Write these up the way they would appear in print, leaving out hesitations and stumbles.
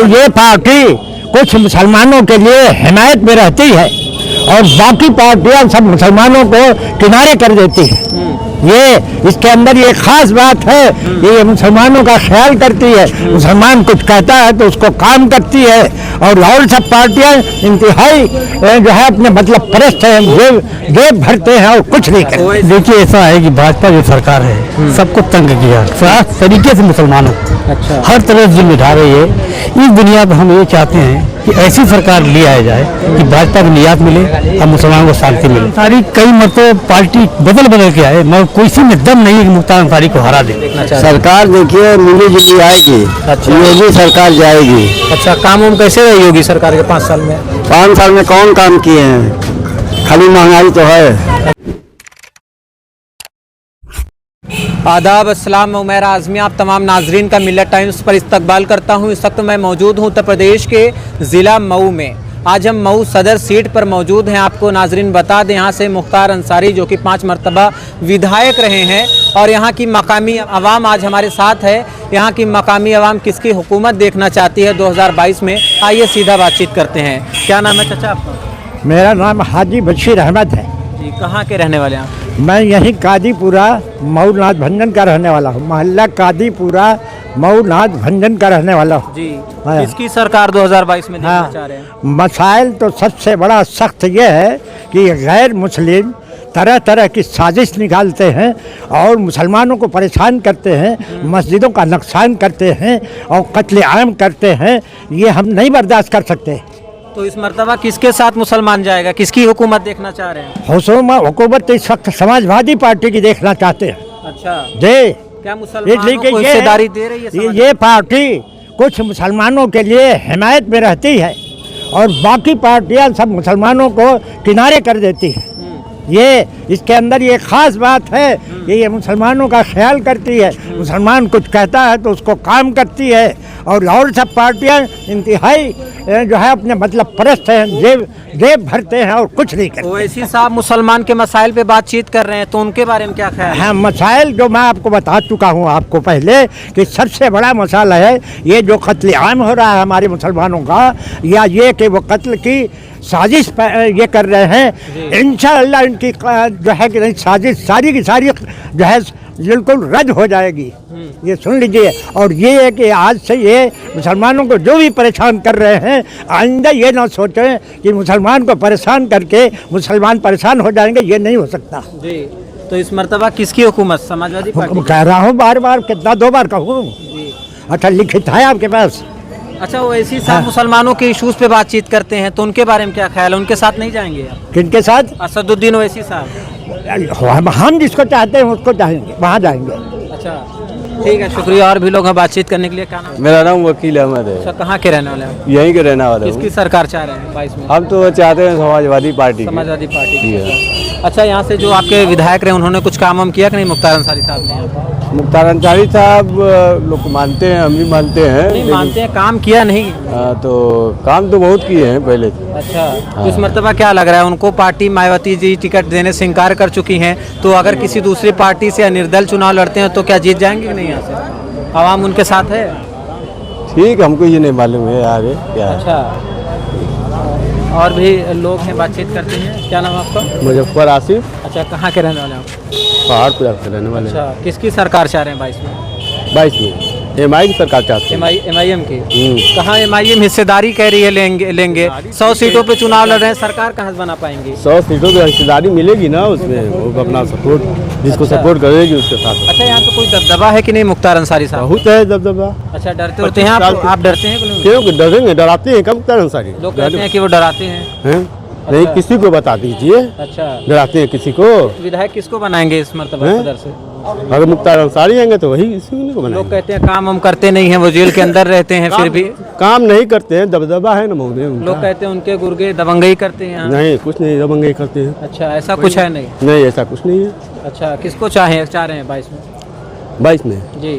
ये पार्टी कुछ मुसलमानों के लिए हिमायत में रहती है और बाकी पार्टियां सब मुसलमानों को किनारे कर देती है। ये इसके अंदर ये खास बात है कि ये मुसलमानों का ख्याल करती है। मुसलमान कुछ कहता है तो उसको काम करती है और सब पार्टियां इंतहाई जो है अपने मतलब परस्त है, जेब भरते हैं और कुछ नहीं करते। देखिए ऐसा है कि भाजपा जो सरकार है सबको तंग किया साफ तरीके से मुसलमानों अच्छा हर तरह से जुल्म ढा रही है। इस दुनिया पर हम ये चाहते हैं कि ऐसी सरकार ले आया जाए कि भाजपा को निजात मिले और मुसलमानों को शांति मिले। सारी कई मरतबा पार्टी बदल के आए मगर कोई में दम नहीं है कि मुख्तार अंसारी को हरा दे। सरकार देखिए मिली जुली आएगी। अच्छा योगी सरकार जाएगी। अच्छा काम उम कैसे रही योगी सरकार के 5 साल में? 5 साल में कौन काम किए हैं? खाली महंगाई तो है। आदाब अस्सलाम, उमैर आज़मी आप तमाम नाजरीन का मिल्लत टाइम्स पर इस्तकबाल करता हूँ। इस वक्त मैं मौजूद हूँ उत्तर प्रदेश के ज़िला मऊ में। आज हम मऊ सदर सीट पर मौजूद हैं। आपको नाजरीन बता दें यहाँ से मुख्तार अंसारी जो कि 5 मरतबा विधायक रहे हैं और यहाँ की मकामी अवाम आज हमारे साथ है। यहाँ की मकामी अवाम किसकी हुकूमत देखना चाहती है 2022 में, आइए सीधा बातचीत करते हैं। क्या नाम है चाचा आपका? मेरा नाम हाजी बशीर अहमद है जी। कहाँ के रहने वाले हैं आप? मैं यहीं कादीपुरा मऊनाथ भंजन का रहने वाला हूँ। मोहल्ला कादीपुरा मऊनाथ भंजन का रहने वाला हूँ जी। किसकी सरकार 2022 में देखना चाह रहे हैं? मसाइल तो सबसे बड़ा सख्त ये है कि गैर मुस्लिम तरह तरह की साजिश निकालते हैं और मुसलमानों को परेशान करते हैं, मस्जिदों का नुकसान करते हैं और कत्ले आम करते हैं। ये हम नहीं बर्दाश्त कर सकते। तो इस मर्तबा किसके साथ मुसलमान जाएगा? किसकी हुकूमत देखना चाह रहे हैं? हुकूमत इस वक्त समाजवादी पार्टी की देखना चाहते हैं। अच्छा जी। क्या मुसलमानों को हिस्सेदारी दे रही है? ये पार्टी कुछ मुसलमानों के लिए हिमायत में रहती है और बाकी पार्टियां सब मुसलमानों को किनारे कर देती है। ये इसके अंदर ये खास बात है कि ये मुसलमानों का ख्याल करती है। मुसलमान कुछ कहता है तो उसको काम करती है और सब पार्टियां इंतहाई जो है अपने मतलब परस्त हैं, जेब भरते हैं और कुछ नहीं करते। ओवैसी साहब मुसलमान के मसाइल पे बातचीत कर रहे हैं तो उनके बारे में क्या ख्याल है? हाँ, मसाइल जो मैं आपको बता चुका हूँ आपको पहले कि सबसे बड़ा मसाला है ये जो कत्ल आम हो रहा है हमारे मुसलमानों का, या ये कि वो कत्ल की साजिश ये कर रहे हैं। इंशाअल्लाह इनकी जो है कि साजिश सारी की सारी जो है बिल्कुल रद्द हो जाएगी। ये सुन लीजिए। और ये है कि आज से ये मुसलमानों को जो भी परेशान कर रहे हैं आइंदा ये ना सोचें कि मुसलमान को परेशान करके मुसलमान परेशान हो जाएंगे, ये नहीं हो सकता जी। तो इस मर्तबा किसकी हुकूमत? समाजवादी पार्टी? कह रहा हूँ बार बार, कितना 2 बार कहूँ। अच्छा लिखित है आपके पास? अच्छा वो ऐसी साहब मुसलमानों के इशूज पे बातचीत करते हैं तो उनके बारे में क्या ख्याल है? उनके साथ नहीं जाएंगे आप? किनके साथ? असदुद्दीन ओवैसी साहब। हम जिसको चाहते हैं उसको चाहेंगे, वहाँ जाएंगे। अच्छा ठीक है, शुक्रिया। और भी लोग हैं बातचीत करने के लिए। क्या नाम? मेरा नाम वकील अहमद है। अच्छा कहाँ के रहने वाले हैं? यहीं के रहने वाले। किसकी सरकार चाह रहे हैं 22 में? हम तो चाहते हैं समाजवादी पार्टी। समाजवादी पार्टी जी की। अच्छा यहाँ से जो आपके विधायक रहे उन्होंने कुछ काम हम किया कि नहीं मुख्तार अंसारी साहब ने? मुख्तार अंसारी साहब लोग मानते हैं, हम भी मानते हैं। नहीं मानते हैं, काम किया नहीं? तो काम तो बहुत किए हैं पहले। अच्छा तो इस मर्तबा क्या लग रहा है उनको? पार्टी मायावती जी टिकट देने से इनकार कर चुकी हैं, तो अगर किसी दूसरी पार्टी से निर्दल चुनाव लड़ते हैं तो क्या जीत जाएंगे कि नहीं? यहाँ से आवाम उनके साथ है? ठीक, हमको ये नहीं मालूम है आगे क्या है। अच्छा और भी लोग हैं, बातचीत करते हैं। क्या नाम आपका? मुजफ्फर आसिफ। अच्छा कहाँ के रहने वाले हैं आप? पहाड़पुरा से रहने वाले। अच्छा किसकी सरकार चाह रहे हैं 22 में? 22 में MI की सरकार चाहते हैं। MIM की? कहाँ MIM हिस्सेदारी कह रही है लेंगे 100 सीटों पे चुनाव लड़ रहे हैं, सरकार कहाँ से बना पाएंगी? 100 सीटों पे हिस्सेदारी मिलेगी ना, उसमें वो अपना सपोर्ट जिसको सपोर्ट करेगी उसके साथ। अच्छा यहाँ पे कोई दबदबा है कि नहीं मुख्तार अंसारी साहब? बहुत है दबदबा। अच्छा डरते होते हैं आप डरते हैं कि नहीं? क्यों डरेंगे? डराते हैं कब मुख्तार अंसारी? लोग कहते हैं कि वो डराते हैं। नहीं, किसी को बता दीजिए। अच्छा डराते हैं किसी को? विधायक किसको बनाएंगे इस मर्तबा सदर से? अगर मुख्तार अंसारी आएंगे तो वही इसी को बनाएंगे। लोग कहते हैं काम हम करते नहीं हैं, वो जेल के अंदर रहते हैं फिर भी काम नहीं करते हैं, दबदबा है ना महोदय उनका। लोग कहते हैं उनके गुर्गे दबंगई करते हैं। नहीं कुछ नहीं, दबंगई करते हैं। अच्छा ऐसा कुछ है नहीं? नहीं ऐसा कुछ नहीं है। अच्छा किसको चाह रहे हैं 22 में? 22 में जी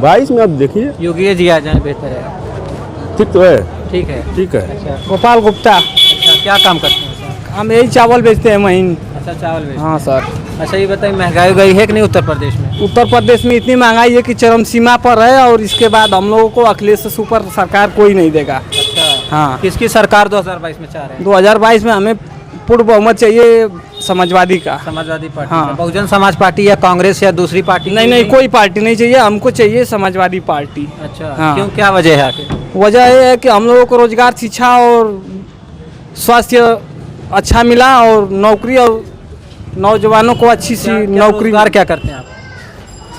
22 में अब देखिए योगी जी आ जाए बेहतर है। ठीक तो है। ठीक है ठीक है। अच्छा गोपाल गुप्ता। अच्छा क्या काम करते हैं? हम यही चावल बेचते हैं महीन। अच्छा अच्छा, चावल बेचते हाँ सर। हैं। अच्छा, ये बताइए महंगाई गई है कि नहीं उत्तर प्रदेश में? उत्तर प्रदेश में इतनी महंगाई है कि चरम सीमा पर है, और इसके बाद हम लोगों को अखिलेश से सुपर सरकार कोई नहीं देगा। अच्छा, हाँ। किसकी सरकार 2022 में चाह रहे हैं? 2022 में हमें पूर्ण बहुमत चाहिए समाजवादी का। समाजवादी पार्टी हाँ। का? बहुजन समाज पार्टी या कांग्रेस या दूसरी पार्टी? नहीं नहीं, कोई पार्टी नहीं चाहिए, हमको चाहिए समाजवादी पार्टी। अच्छा, हाँ। क्यों, क्या वजह है आखिर? वजह यह है कि हम लोगों को रोजगार, शिक्षा और स्वास्थ्य अच्छा मिला, और नौकरी, और नौजवानों को अच्छी सी नौकरी। रोजगार क्या करते हैं आप?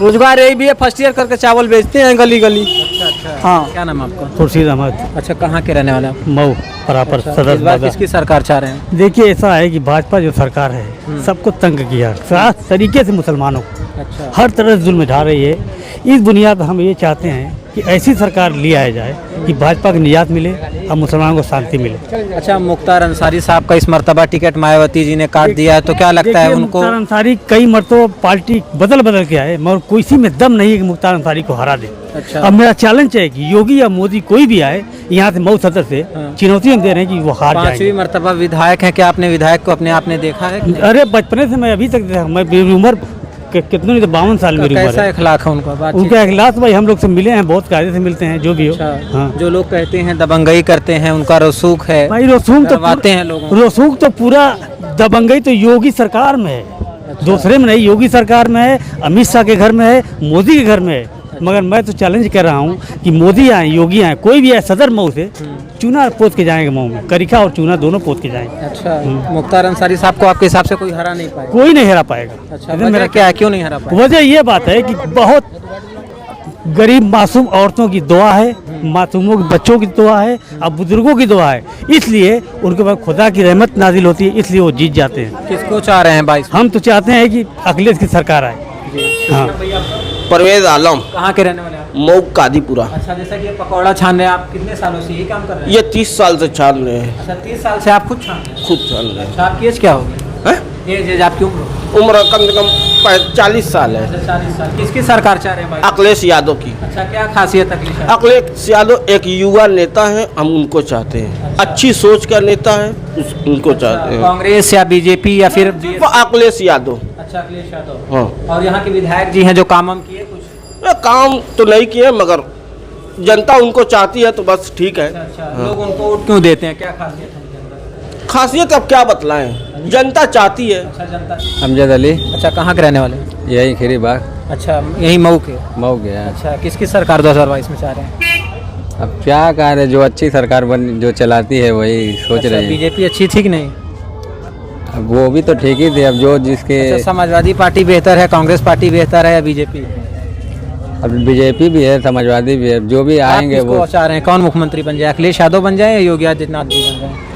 रोजगार यही भी है, फर्स्ट ईयर करके चावल बेचते हैं गली गली। अच्छा अच्छा, हाँ। क्या नाम है आपका? खुर्शीद अहमद, अच्छा, कहाँ के रहने वाले हैं आप? मऊ बराबर अच्छा, सदर इस बार दादा। किसकी सरकार चाह रहे हैं? देखिए, ऐसा है कि भाजपा जो सरकार है सबको तंग किया, साफ तरीके से मुसलमानों को अच्छा हर तरह से जुल्म ढा रही है। इस बुनियाद पर हम ये चाहते हैं कि ऐसी सरकार ले आया जाए कि भाजपा को निजात मिले और मुसलमानों को शांति मिले। अच्छा, मुख्तार अंसारी साहब का इस मर्तबा टिकट मायावती जी ने काट दिया है, तो क्या लगता है देखिए, उनको? मुख्तार अंसारी कई मरतबा पार्टी बदल बदल के आए, मगर किसी में दम नहीं है कि मुख्तार अंसारी को हरा दे। अच्छा। अब मेरा चैलेंज है कि योगी या मोदी कोई भी आए यहाँ से, मऊ सदर से हाँ। चुनौती हम दे रहे हैं कि वो हार 5वीं जाएंगे। मर्तबा विधायक है, क्या आपने विधायक को अपने आप ने देखा है? अरे बचपने से मैं अभी तक देखा, मैं मेरी उम्र कितनी नहीं तो 52 साल मेरी उम्र कैसा है। इखलाक है उनका? बातचीत? उनका इखलास भाई हम लोग से मिले हैं, बहुत कायदे से मिलते हैं, जो भी हो। अच्छा, हाँ। जो लोग कहते हैं दबंगई करते हैं, उनका रसूख है, भाई रसूख तो करवाते हैं लोगों को। रसूख तो पूरा दबंगई तो योगी सरकार में है, दूसरे में नहीं। योगी सरकार में है, अमित शाह के घर में है, मोदी के घर में है। मगर मैं तो चैलेंज कर रहा हूँ कि मोदी आए, योगी आए, कोई भी आए सदर मऊ से, चूना पोत के जाएंगे मऊ में, करिका और चूना दोनों पोत के जाएंगे। अच्छा, मुख्तार अंसारी साहब को आपके हिसाब से कोई हरा नहीं पाएगा? कोई नहीं हरा पाएगा। अच्छा, इधर वजह मेरा क्या है, क्यों नहीं हरा पाएगा? वजह ये बात है कि बहुत गरीब मासूम औरतों की दुआ है, मासूमों के बच्चों की दुआ है, और बुजुर्गों की दुआ है, इसलिए उनके पास खुदा की रहमत नाजिल होती है, इसलिए वो जीत जाते हैं। किसको चाह रहे हैं 22? हम तो चाहते हैं कि अखिलेश की सरकार आए। हाँ। परवेज आलम, कहाँ के रहने वाले हैं आप? मऊ कादीपुरा। अच्छा, जैसा कि ये पकौड़ा छान रहे हैं, आप कितने सालों से यही काम कर रहे हैं? ये 30 साल से छान रहे हैं, अच्छा, 30 साल से आप खुद छान रहे हैं? खुद छान रहे हैं। अच्छा, आपकी एज क्या होगी? हैं? एज आपकी उम्र? उम्र कम से कम 40 साल है। अच्छा, 40 साल। किसकी सरकार चाह रहे हैं भाई? अखिलेश यादव की। अच्छा, क्या खासियत अखिलेश यादव? अखिलेश यादव एक युवा नेता है, हम उनको चाहते हैं। अच्छी सोच का नेता है, उनको चाहते हैं। कांग्रेस या बीजेपी या फिर वो अखिलेश यादव। अच्छा, अखिलेश यादव। हाँ, और यहाँ के विधायक जी हैं जो काम वाम किए कुछ? ये काम तो नहीं किए, मगर जनता उनको चाहती है तो बस ठीक है। अच्छा, लोग उनको वोट क्यों देते हैं, क्या खासियत है उनके अंदर? खासियत अब क्या बतलाएं, जनता चाहती है। अच्छा, जनता। अमजद अली, अच्छा, कहाँ के रहने वाले हैं? यही खीरी बाग अच्छा, यही मऊ के? मऊ गया। अच्छा, किसकी सरकार 2022 में चाह रहे हैं? अब क्या कह रहे, जो अच्छी सरकार बन जो चलाती है वही सोच रहे हैं। बीजेपी अच्छी थी कि नहीं? अब वो भी तो ठीक ही थे, अब जो जिसके अच्छा, समाजवादी पार्टी बेहतर है, कांग्रेस पार्टी बेहतर है या बीजेपी? अब बीजेपी भी है, समाजवादी भी है, जो भी आएंगे आप वो किसको चाह रहे हैं, कौन मुख्यमंत्री बन जाए? अखिलेश यादव बन जाए या योगी आदित्यनाथ जी बन जाए?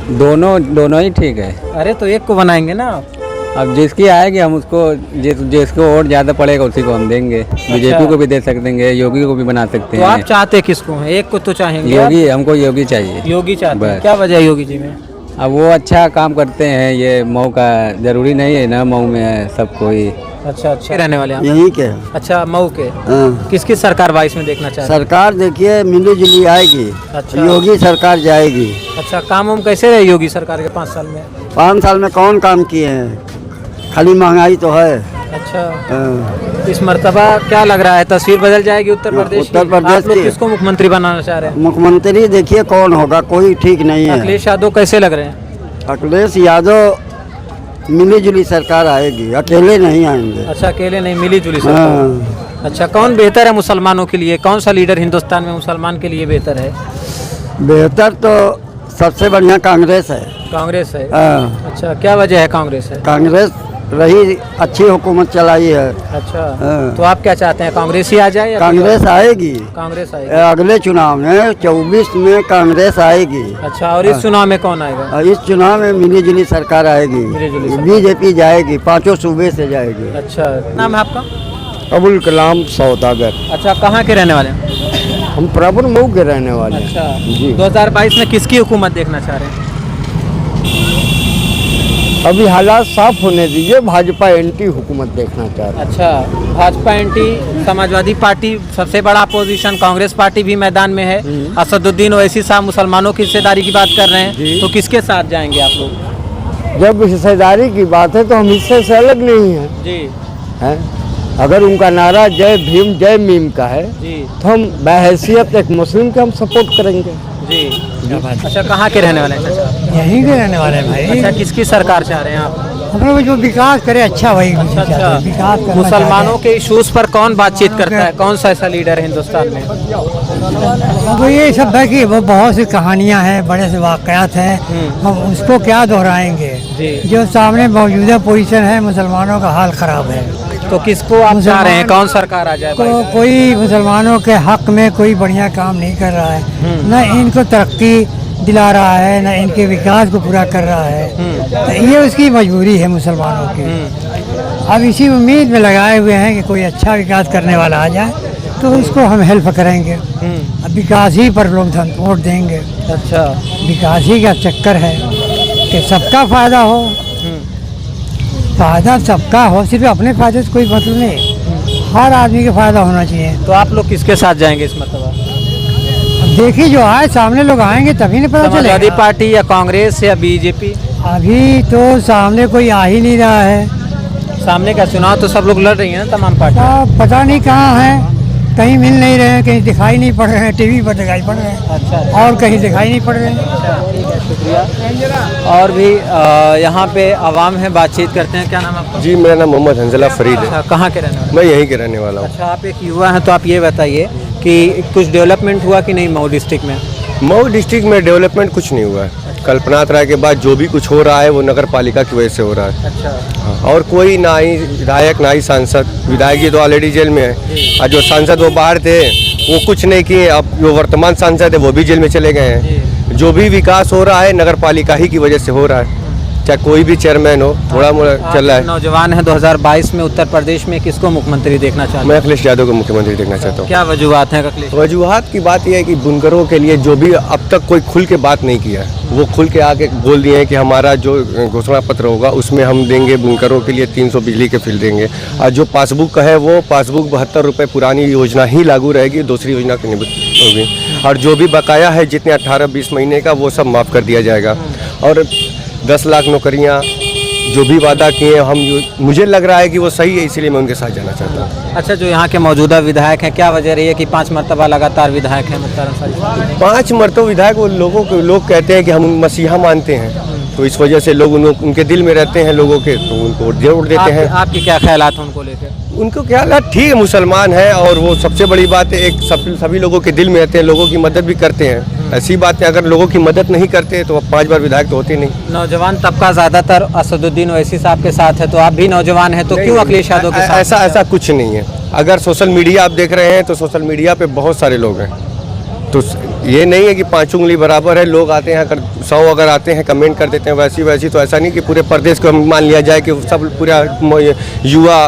दोनों ही ठीक है। अरे तो एक को बनाएंगे ना आप। अब जिसकी आएगी हम उसको, जिसको वोट ज़्यादा पड़ेगा उसी को हम देंगे। बीजेपी को भी दे सकते हैं, योगी को भी बना सकते तो आप हैं। चाहते किसको हैं? एक को तो चाहेंगे योगी, हमको योगी चाहिए। आप? योगी चाहते हैं, बस। क्या वजह है योगी जी में? अब वो अच्छा काम करते हैं, ये मऊ का जरूरी नहीं है ना, मऊ में है सब कोई। अच्छा अच्छा, रहने वाले आप? यहीं के अच्छा, मऊ के। हाँ। किसकी सरकार 22 में देखना चाहते हैं? सरकार देखिए मिली जुली आएगी। अच्छा। योगी सरकार जाएगी। अच्छा, काम वाम कैसे रहे योगी सरकार के 5 साल में? 5 साल में कौन काम किए हैं, खाली महंगाई तो है। अच्छा, हाँ। इस मर्तबा क्या लग रहा है, तस्वीर बदल जाएगी उत्तर प्रदेश की? उत्तर प्रदेश आप लोग की। किसको मुख्यमंत्री बनाना चाह रहे हैं? मुख्यमंत्री देखिए कौन होगा, कोई ठीक नहीं है। अखिलेश यादव कैसे लग रहे हैं? अखिलेश यादव मिली जुली सरकार आएगी, अकेले नहीं आएंगे। अच्छा, अकेले नहीं, मिली जुली सरकार। हाँ। अच्छा, कौन बेहतर है मुसलमानों के लिए? कौन सा लीडर हिंदुस्तान में मुसलमान के लिए बेहतर है? बेहतर तो सबसे बढ़िया कांग्रेस है। कांग्रेस है। हाँ। अच्छा, क्या वजह है कांग्रेस है? कांग्रेस रही, अच्छी हुकूमत चलाई है। अच्छा, हाँ। तो आप क्या चाहते हैं, कांग्रेस ही आ जाए या कांग्रेस आएगी। कांग्रेस आएगी? अगले चुनाव में 24 में कांग्रेस आएगी। अच्छा, और इस चुनाव में कौन आएगा? और इस चुनाव में मिली जुली सरकार आएगी। मिली-जुली सरकार। बीजेपी जाएगी, 5 सूबे से जाएगी। अच्छा, नाम है आपका? अबुल कलाम सौदागर। अच्छा, कहाँ के रहने वाले हैं? हम प्रॉपर मऊ के रहने वाले हैं। अच्छा, जी। 2022 में किसकी हुकूमत देखना चाह रहे हैं? अभी हालात साफ होने दीजिए, भाजपा एंटी हुकूमत देखना चाह रहे हैं। अच्छा, भाजपा एंटी, समाजवादी पार्टी सबसे बड़ा अपोजिशन, कांग्रेस पार्टी भी मैदान में है। असदुद्दीन ओवैसी साहब मुसलमानों की हिस्सेदारी की बात कर रहे हैं, तो किसके साथ जाएंगे आप लोग? जब हिस्सेदारी की बात है तो हम हिस्से से अलग नहीं हैं जी हैं। अगर उनका नारा जय भीम जय मीम का है जी तो हम बहैसियत एक मुस्लिम के हम सपोर्ट करेंगे। जी। अच्छा, कहाँ के रहने वाले हैं चाचा? यहीं के रहने वाले हैं भाई। अच्छा, किसकी सरकार चाह रहे हैं आप? हम लोग जो विकास करे अच्छा वही अच्छा, विकास करना मुसलमानों के इश्यूज पर कौन बातचीत करता है? कौन सा ऐसा लीडर है हिंदुस्तान में? वो ये सब है कि वो बहुत सी कहानियां हैं, बड़े से वाकयात हैं, हम उसको क्या दोहराएंगे। जी। जो सामने मौजूदा पोजीशन है, मुसलमानों का हाल खराब है। तो किसको आप चाह रहे हैं, कौन सरकार आ जाए? कोई मुसलमानों के हक में कोई बढ़िया काम नहीं कर रहा है, न इनको तरक्की दिला रहा है, न इनके विकास को पूरा कर रहा है। तो ये उसकी मजबूरी है मुसलमानों की। अब इसी उम्मीद में लगाए हुए हैं कि कोई अच्छा विकास करने वाला आ जाए तो उसको हम हेल्प करेंगे। अब विकास ही पर लोग वोट देंगे। अच्छा, विकास ही का चक्कर है कि सबका फायदा हो, फायदा सबका हो, सिर्फ अपने फायदे से कोई मतलब नहीं, हर आदमी का फायदा होना चाहिए। तो आप लोग किसके साथ जाएंगे इस मरतबा? अब देखिए जो आए सामने लोग आएंगे तभी नहीं पता समाजवादी चलेगा। पार्टी या कांग्रेस या बीजेपी? अभी तो सामने कोई आ ही नहीं रहा है। सामने का चुनाव तो सब लोग लड़ रही हैं ना, तमाम पार्टियां। पता नहीं कहाँ है, कहीं मिल नहीं रहे हैं, कहीं दिखाई नहीं पड़ रहे हैं, टीवी पर दिखाई पड़ रहे हैं अच्छा, और कहीं दिखाई नहीं पड़ रहे हैं। ठीक है, शुक्रिया। और भी यहाँ पे आवाम है, बातचीत करते हैं। क्या नाम है आपका? जी, मेरा नाम मोहम्मद हंजला फरीद है। अच्छा, कहाँ के रहने वाले? मैं यहीं के रहने वाला हूँ। अच्छा, आप एक युवा हैं तो आप ये बताइए कि कुछ डेवलपमेंट हुआ कि नहीं मऊ डिस्ट्रिक्ट में? मऊ डिस्ट्रिक्ट में डेवलपमेंट कुछ नहीं हुआ है। कल्पनाथ राय के बाद जो भी कुछ हो रहा है वो नगर पालिका की वजह से हो रहा है। अच्छा, और कोई ना ही विधायक ना ही सांसद, विधायक जी तो ऑलरेडी जेल में है और जो सांसद वो बाहर थे वो कुछ नहीं किए। अब जो वर्तमान सांसद है वो भी जेल में चले गए हैं। जो भी विकास हो रहा है नगर पालिका ही की वजह से हो रहा है, चाहे कोई भी चेयरमैन हो, थोड़ा मोड़ा चल रहा है। नौजवान है, 2022 में उत्तर प्रदेश में किसको मुख्यमंत्री देखना चाहते हैं? मैं अखिलेश यादव को मुख्यमंत्री देखना चाहता हूँ। क्या वजूहत है अखिलेश? वजूहत की बात यह है कि बुनकरों के लिए जो भी अब तक कोई खुल के बात नहीं किया है वो खुल के आके बोल दिए हैं कि हमारा जो घोषणा पत्र होगा उसमें हम देंगे बुनकरों के लिए 300 बिजली के फिल देंगे। और जो पासबुक का है वो पासबुक 72 रुपये पुरानी योजना ही लागू रहेगी, दूसरी योजना की निवृत्ति होगी। और जो भी बकाया है जितने 18-20 महीने का वो सब माफ़ कर दिया जाएगा। और 10 लाख नौकरियाँ जो भी वादा किए हम, मुझे लग रहा है कि वो सही है, इसीलिए मैं उनके साथ जाना चाहता हूँ। अच्छा, जो यहाँ के मौजूदा विधायक हैं, क्या वजह रही है कि 5 मरतबा लगातार विधायक हैं मुख्तार अंसारी? 5 मरतबा विधायक वो लोग कहते हैं कि हम मसीहा मानते हैं, तो इस वजह से लोग उनके दिल में रहते हैं लोगों के, तो उनको जोड़ देते हैं। आपके क्या ख्यालात हैं उनको लेकर? उनको क्या लगा, ठीक है मुसलमान है और वो सबसे बड़ी बात है एक सभी लोगों के दिल में रहते हैं, लोगों की मदद भी करते हैं। ऐसी बात है, अगर लोगों की मदद नहीं करते तो 5 बार विधायक तो होते नहीं। नौजवान तबका ज्यादातर असदुद्दीन ओवैसी साहब के साथ है, तो आप भी नौजवान हैं तो क्यों अखिलेश यादव के साथ? ऐसा कुछ नहीं है। अगर सोशल मीडिया आप देख रहे हैं तो सोशल मीडिया पे बहुत सारे लोग हैं, तो ये नहीं है कि 5 उंगली बराबर है। लोग आते हैं, अगर 100 अगर आते हैं कमेंट कर देते हैं वैसी, तो ऐसा नहीं कि पूरे प्रदेश को मान लिया जाए कि सब पूरा युवा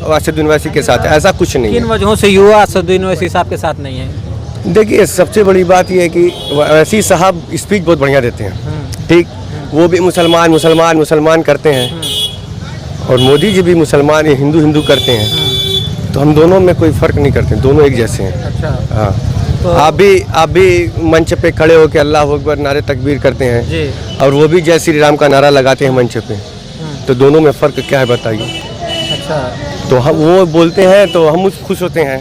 असदुद्दीन ओवैसी के साथ है, ऐसा कुछ नहीं है। किन वजहों से युवा असदुद्दीन ओवैसी साहब के साथ नहीं है? देखिए, सबसे बड़ी बात यह है कि ओवैसी साहब स्पीच बहुत बढ़िया देते हैं, ठीक, वो भी मुसलमान करते हैं और मोदी जी भी मुसलमान हिंदू करते हैं, तो हम दोनों में कोई फ़र्क नहीं करते, दोनों एक जैसे हैं। अच्छा, हाँ, तो आप भी मंच पे खड़े होकर अल्लाह अकबर नारे तकबीर करते हैं जी, और वो भी जय श्री राम का नारा लगाते हैं मंच पे, तो दोनों में फ़र्क क्या है बताइए? अच्छा, तो हम वो बोलते हैं तो हम खुश होते हैं,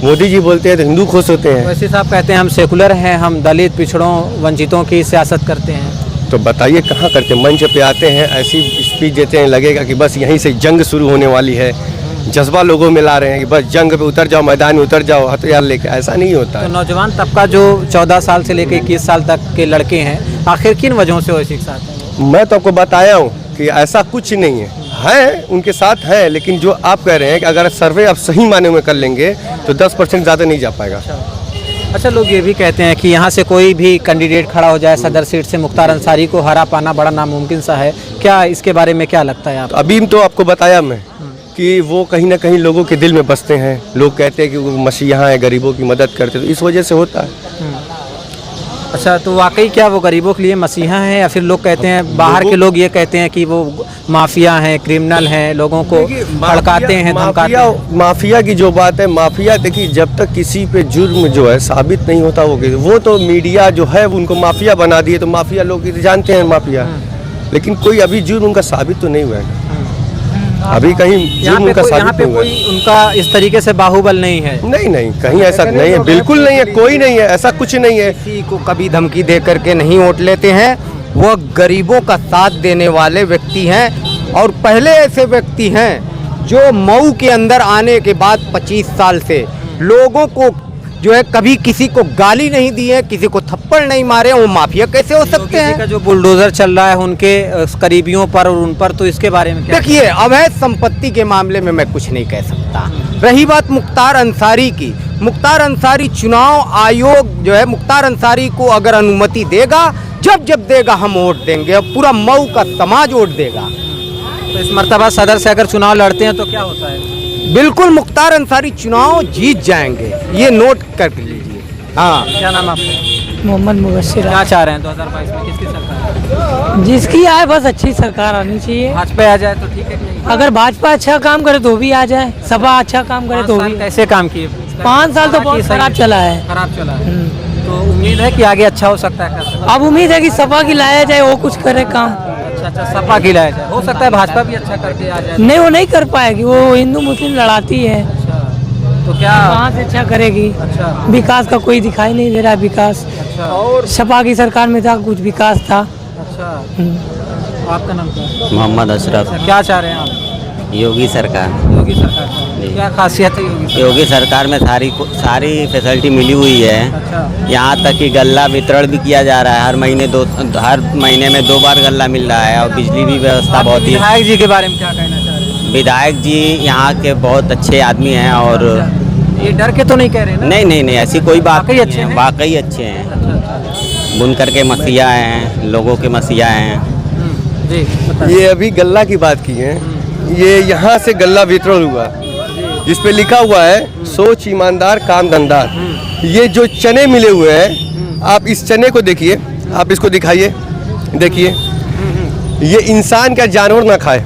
मोदी जी बोलते हैं तो हिंदू खुश होते हैं। ओवैसी साहब कहते हैं हम सेकुलर हैं, हम दलित पिछड़ों वंचितों की सियासत करते हैं। तो बताइए कहाँ करते हैं? मंच पे आते हैं, ऐसी स्पीच देते हैं, लगेगा कि बस यहीं से जंग शुरू होने वाली है, जज्बा लोगों में ला रहे हैं कि बस जंग पे उतर जाओ, मैदान में उतर जाओ हथियार लेके, ऐसा नहीं होता तो है। नौजवान तबका जो 14 साल से लेकर 21 साल तक के लड़के हैं, आखिर किन वजहों से ओवैसी के साथ हैं? मैं तो आपको बताया हूँ कि ऐसा कुछ नहीं है, उनके साथ है, लेकिन जो आप कह रहे हैं कि अगर सर्वे आप सही माने में कर लेंगे तो 10% ज़्यादा नहीं जा पाएगा। अच्छा, लोग ये भी कहते हैं कि यहाँ से कोई भी कैंडिडेट खड़ा हो जाए सदर सीट से, मुख्तार अंसारी को हरा पाना बड़ा नामुमकिन सा है, क्या इसके बारे में क्या लगता है आप? तो अभी तो आपको बताया मैं कि वो कहीं ना कहीं लोगों के दिल में बसते हैं, लोग कहते हैं कि वो मसीहा हैं, गरीबों की मदद करते, तो इस वजह से होता है। अच्छा, तो वाकई क्या वो गरीबों के लिए मसीहा हैं, या फिर लोग कहते हैं, बाहर के लोग ये कहते हैं कि वो माफिया हैं, क्रिमिनल हैं, लोगों को भड़काते हैं, धमकाते हैं? माफिया की जो बात है, माफिया देखिए, जब तक किसी पे जुर्म जो है साबित नहीं होता वो तो मीडिया जो है उनको माफिया बना दिए, तो माफिया लोग जानते हैं माफिया, लेकिन कोई अभी जुर्म उनका साबित तो नहीं हुआ है। अभी कहीं जुर्म उनका यहाँ साबित पे नहीं हुआ है। कोई उनका इस तरीके से बाहुबल नहीं है। नहीं कहीं ऐसा नहीं है, बिल्कुल नहीं है, कोई नहीं है, ऐसा कुछ नहीं है। किसी को कभी धमकी दे करके नहीं वोट लेते हैं। वह गरीबों का साथ देने वाले व्यक्ति हैं और पहले ऐसे व्यक्ति हैं जो मऊ के अंदर आने के बाद 25 साल से लोगों को जो है कभी किसी को गाली नहीं दी है, किसी को थप्पड़ नहीं मारे। वो माफिया कैसे हो सकते किसी का हैं? जो बुलडोजर चल रहा है उनके करीबियों पर और उन पर, तो इसके बारे में क्या? देखिए, अवैध संपत्ति के मामले में मैं कुछ नहीं कह सकता। रही बात मुख्तार अंसारी की, मुख्तार अंसारी चुनाव आयोग जो है मुख्तार अंसारी को अगर अनुमति देगा, जब देगा हम वोट देंगे और पूरा मऊ का समाज वोट देगा। तो इस मर्तबा सदर से अगर चुनाव लड़ते हैं तो क्या होता है? बिल्कुल मुख्तार अंसारी चुनाव जीत जाएंगे, ये नोट कर लीजिए। हाँ, क्या नाम आपका? मोहम्मद मुबशिर। क्या चाह रहे हैं 2022 में किसकी सरकार? जिसकी आए बस अच्छी सरकार आनी चाहिए। भाजपा आ जाए तो ठीक है कि नहीं? अगर भाजपा अच्छा काम करे तो भी आ जाए, सपा अच्छा काम करे 5 तो साल भी। कैसे काम किए? 5 साल तो बहुत खराब चला है। खराब चला है। तो उम्मीद है कि आगे अच्छा हो सकता है। कर सकता है। अब उम्मीद है कि सपा की लाया जाए, वो कुछ करे काम। अच्छा, सपा की लाया जाए। हो सकता है भाजपा भी अच्छा करके आ जाए। नहीं, वो नहीं कर पाएगी, वो हिंदू मुस्लिम लड़ाती है। अच्छा, तो क्या? कहाँ से अच्छा करेगी? अच्छा, विकास का कोई दिखाई नहीं दे रहा विकास। अच्छा, और सपा की सरकार में था कुछ विकास था। अच्छा। आपका नाम क्या है? मोहम्मद अशरफ। क्या चाह रहे हैं आप? योगी सरकार। योगी सरकार का क्या खासियत है योगी सरकार? योगी सरकार में सारी फैसिलिटी मिली हुई है। अच्छा, यहाँ तक कि गल्ला वितरण भी किया जा रहा है। हर महीने में 2 बार गल्ला मिल रहा है और बिजली भी व्यवस्था बहुत ही। विधायक जी के बारे में क्या कहना चाह रहे हैं? विधायक जी यहाँ के बहुत अच्छे आदमी हैं और ये डर के तो नहीं कह रहे ना? नहीं ऐसी कोई बात वाकई नहीं अच्छे है। हैं? वाकई अच्छे हैं। अच्छा। बुनकर के मसीहा हैं, लोगों के मसीहा हैं। जी बताइए। ये अभी गल्ला की बात की है, ये यहाँ से गल्ला वितरण हुआ जिस पे लिखा हुआ है सोच ईमानदार काम धंधार। ये जो चने मिले हुए हैं, आप इस चने को देखिए, आप इसको दिखाइए, देखिए ये इंसान का जानवर ना खाए,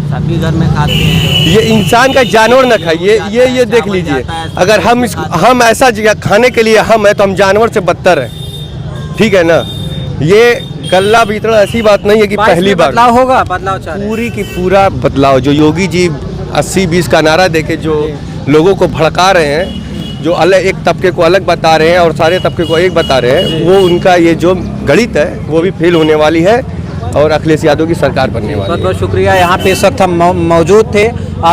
सभी घर में खाते हैं। ये इंसान का जानवर ना खाए। ये देख लीजिए, अगर हम ऐसा खाने के लिए हम है तो हम जानवर से बदतर है, ठीक है ना। ये गल्ला वितरण ऐसी बात नहीं है कि पहली बार। बदलाव होगा, बदलाव चाह रहे हैं। पूरी की पूरा बदलाव जो योगी जी 80-20 का नारा देके जो लोगों को भड़का रहे हैं, जो अलग एक तबके को अलग बता रहे हैं और सारे तबके को एक बता रहे हैं, वो उनका ये जो गणित है वो भी फेल होने वाली है और अखिलेश यादव की सरकार बनने वाली है। बहुत बहुत शुक्रिया। यहाँ पे इस वक्त हम मौजूद थे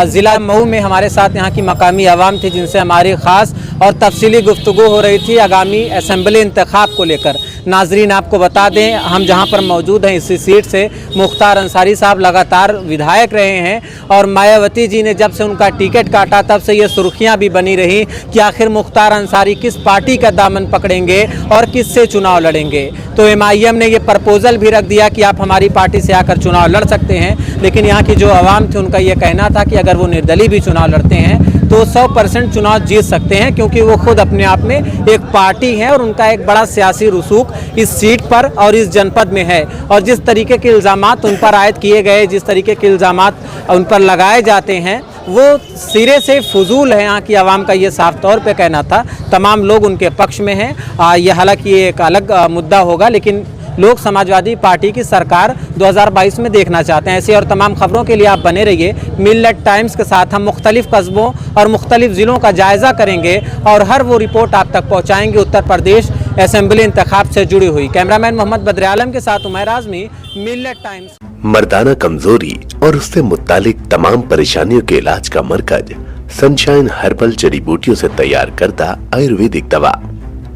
ज़िला मऊ में। हमारे साथ यहाँ की मकामी आवाम थी जिनसे हमारी ख़ास और तफसीली गुफ्तगू हो रही थी आगामी असेंबली इंतखाब को लेकर। नाजरीन, आपको बता दें, हम जहाँ पर मौजूद हैं इसी सीट से मुख्तार अंसारी साहब लगातार विधायक रहे हैं और मायावती जी ने जब से उनका टिकट काटा तब से ये सुर्खियाँ भी बनी रही कि आखिर मुख्तार अंसारी किस पार्टी का दामन पकड़ेंगे और किससे चुनाव लड़ेंगे। तो MIM ने ये प्रपोजल भी रख दिया कि आप हमारी पार्टी से आकर चुनाव लड़ सकते हैं, लेकिन यहाँ की जो आवाम थी उनका ये कहना था कि अगर वो निर्दलीय भी चुनाव लड़ते हैं तो 100% चुनाव जीत सकते हैं, क्योंकि वो खुद अपने आप में एक पार्टी है और उनका एक बड़ा सियासी रसूख इस सीट पर और इस जनपद में है। और जिस तरीके के इल्ज़ामात उन पर आयद किए गए, जिस तरीके के इल्ज़ामात उन पर लगाए जाते हैं, वो सिरे से फजूल है। यहाँ की आवाम का ये साफ तौर पे कहना था। तमाम लोग उनके पक्ष में हैं। ये हालांकि ये एक अलग मुद्दा होगा, लेकिन लोग समाजवादी पार्टी की सरकार 2022 में देखना चाहते हैं। ऐसी और तमाम खबरों के लिए आप बने रहिए मिल्लत टाइम्स के साथ। हम मुख्तलिफ कस्बों और मुख्तलिफ ज़िलों का जायज़ा करेंगे और हर वो रिपोर्ट आप तक पहुँचाएँगे उत्तर प्रदेश असेंबली इंतखाब से जुड़ी हुई। कैमरामैन मोहम्मद बद्र आलम के साथ उमैर आज़मी, मिल्लत टाइम्स। मर्दाना कमजोरी और उससे मुत्तालिक तमाम परेशानियों के इलाज का मरकज सनशाइन हर्बल जड़ी बूटियों से तैयार करता आयुर्वेदिक दवा।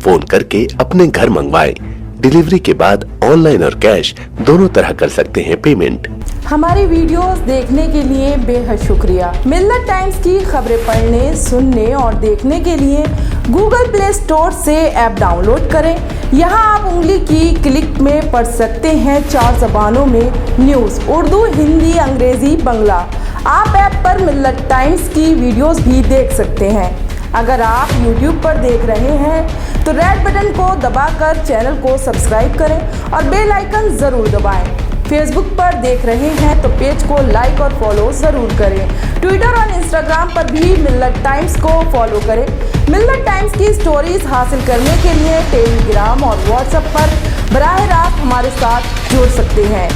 फोन करके अपने घर मंगवाएं। डिलीवरी के बाद ऑनलाइन और कैश दोनों तरह कर सकते हैं पेमेंट। हमारी वीडियोस देखने के लिए बेहद शुक्रिया। मिल्लत टाइम्स की खबरें पढ़ने, सुनने और देखने के लिए गूगल प्ले स्टोर से ऐप डाउनलोड करें। यहां आप उंगली की क्लिक में पढ़ सकते हैं 4 ज़बानों में न्यूज़, उर्दू, हिंदी, अंग्रेजी, बांग्ला। आप ऐप पर मिल्लत टाइम्स की वीडियोस भी देख सकते हैं। अगर आप YouTube पर देख रहे हैं तो रेड बटन को दबाकर चैनल को सब्सक्राइब करें और बेल आइकन ज़रूर दबाएं। फेसबुक पर देख रहे हैं तो पेज को लाइक और फॉलो ज़रूर करें। ट्विटर और इंस्टाग्राम पर भी मिल्लत टाइम्स को फॉलो करें। मिल्लत टाइम्स की स्टोरीज हासिल करने के लिए टेलीग्राम और व्हाट्सएप पर बराह रास्त हमारे साथ जुड़ सकते हैं।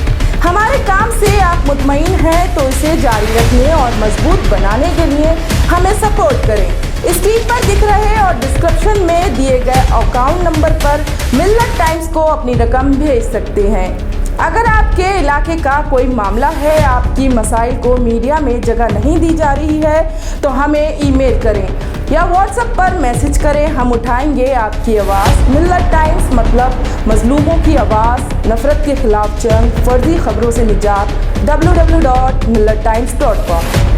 हमारे काम से आप मुतमईन हैं तो इसे जारी रखने और मजबूत बनाने के लिए हमें सपोर्ट करें। स्क्रीन पर दिख रहे और डिस्क्रिप्शन में दिए गए अकाउंट नंबर पर मिल्लत टाइम्स को अपनी रकम भेज सकते हैं। अगर आपके इलाके का कोई मामला है, आपकी मसाइल को मीडिया में जगह नहीं दी जा रही है, तो हमें ईमेल करें या व्हाट्सएप पर मैसेज करें। हम उठाएंगे आपकी आवाज़। मिल्लत टाइम्स मतलब मजलूमों की आवाज़, नफरत के खिलाफ जंग, फर्जी खबरों से निजात। www.millattimes.com